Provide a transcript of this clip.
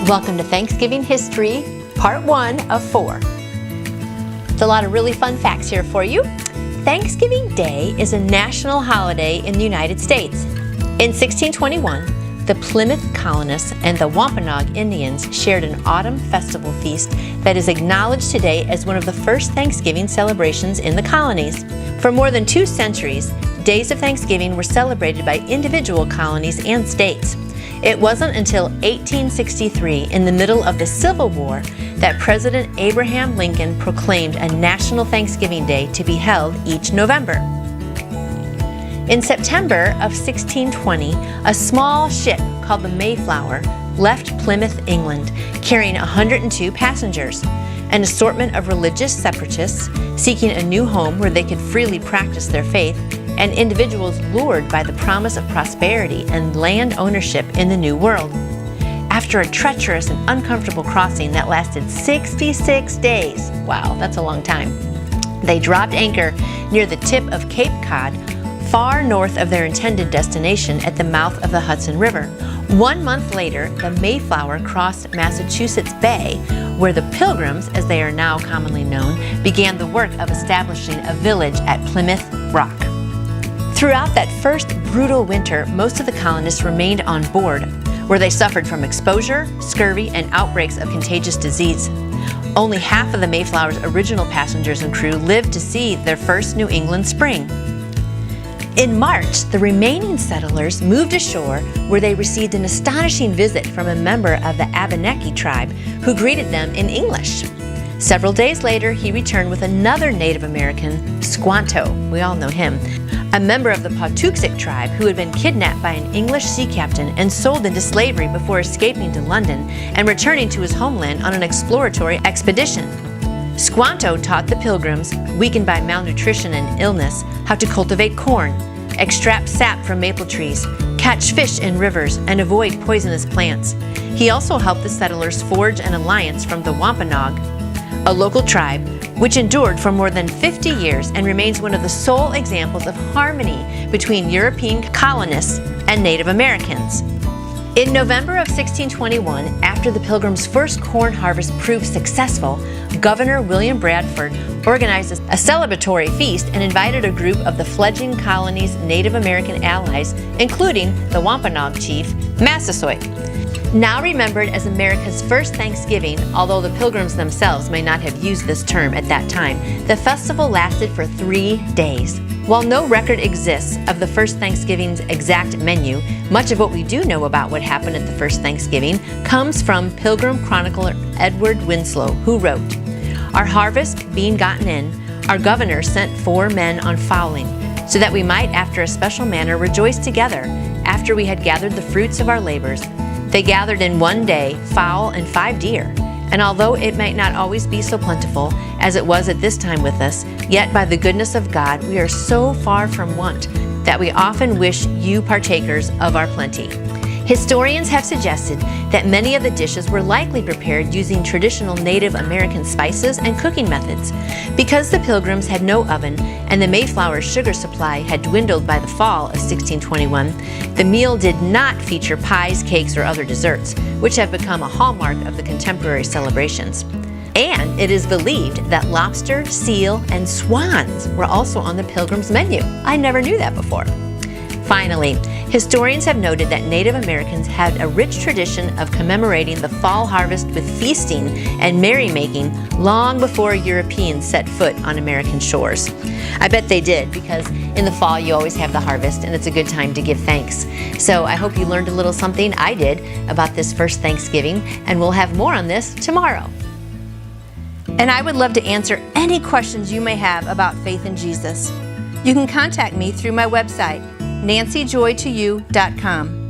Welcome to Thanksgiving History, Part 1 of 4. There's a lot of really fun facts here for you. Thanksgiving Day is a national holiday in the United States. In 1621, the Plymouth colonists and the Wampanoag Indians shared an autumn festival feast that is acknowledged today as one of the first Thanksgiving celebrations in the colonies. For more than 2 centuries, days of Thanksgiving were celebrated by individual colonies and states. It wasn't until 1863, in the middle of the Civil War, that President Abraham Lincoln proclaimed a National Thanksgiving Day to be held each November. In September of 1620, a small ship called the Mayflower left Plymouth, England, carrying 102 passengers. An assortment of religious separatists seeking a new home where they could freely practice their faith, and individuals lured by the promise of prosperity and land ownership in the New World. After a treacherous and uncomfortable crossing that lasted 66 days, wow, that's a long time, they dropped anchor near the tip of Cape Cod, far north of their intended destination at the mouth of the Hudson River. 1 month later, the Mayflower crossed Massachusetts Bay, where the Pilgrims, as they are now commonly known, began the work of establishing a village at Plymouthrock. Throughout that first brutal winter, most of the colonists remained on board, where they suffered from exposure, scurvy, and outbreaks of contagious disease. Only half of the Mayflower's original passengers and crew lived to see their first New England spring. In March, the remaining settlers moved ashore, where they received an astonishing visit from a member of the Abenaki tribe who greeted them in English. Several days later, he returned with another Native American, Squanto, we all know him, a member of the Patuxet tribe who had been kidnapped by an English sea captain and sold into slavery before escaping to London and returning to his homeland on an exploratory expedition. Squanto taught the Pilgrims, weakened by malnutrition and illness, how to cultivate corn, extract sap from maple trees, catch fish in rivers, and avoid poisonous plants. He also helped the settlers forge an alliance from the Wampanoag, a local tribe which endured for more than 50 years and remains one of the sole examples of harmony between European colonists and Native Americans. In November of 1621, after the Pilgrims' first corn harvest proved successful, Governor William Bradford organized a celebratory feast and invited a group of the fledgling colony's Native American allies, including the Wampanoag chief, Massasoit. Now remembered as America's first Thanksgiving, although the Pilgrims themselves may not have used this term at that time, the festival lasted for 3 days. While no record exists of the first Thanksgiving's exact menu, much of what we do know about what happened at the first Thanksgiving comes from Pilgrim chronicler Edward Winslow, who wrote, "Our harvest being gotten in, our governor sent 4 men on fowling, so that we might after a special manner rejoice together, after we had gathered the fruits of our labors. They gathered in 1 day fowl and 5 deer, and although it might not always be so plentiful as it was at this time with us, yet by the goodness of God we are so far from want that we often wish you partakers of our plenty." Historians have suggested that many of the dishes were likely prepared using traditional Native American spices and cooking methods. Because the Pilgrims had no oven and the Mayflower's sugar supply had dwindled by the fall of 1621, the meal did not feature pies, cakes, or other desserts, which have become a hallmark of the contemporary celebrations. And it is believed that lobster, seal, and swans were also on the Pilgrims' menu. I never knew that before. Finally, historians have noted that Native Americans had a rich tradition of commemorating the fall harvest with feasting and merrymaking long before Europeans set foot on American shores. I bet they did, because in the fall you always have the harvest and it's a good time to give thanks. So I hope you learned a little something. I did about this first Thanksgiving, and we'll have more on this tomorrow. And I would love to answer any questions you may have about faith in Jesus. You can contact me through my website, NancyGraceJoy.com.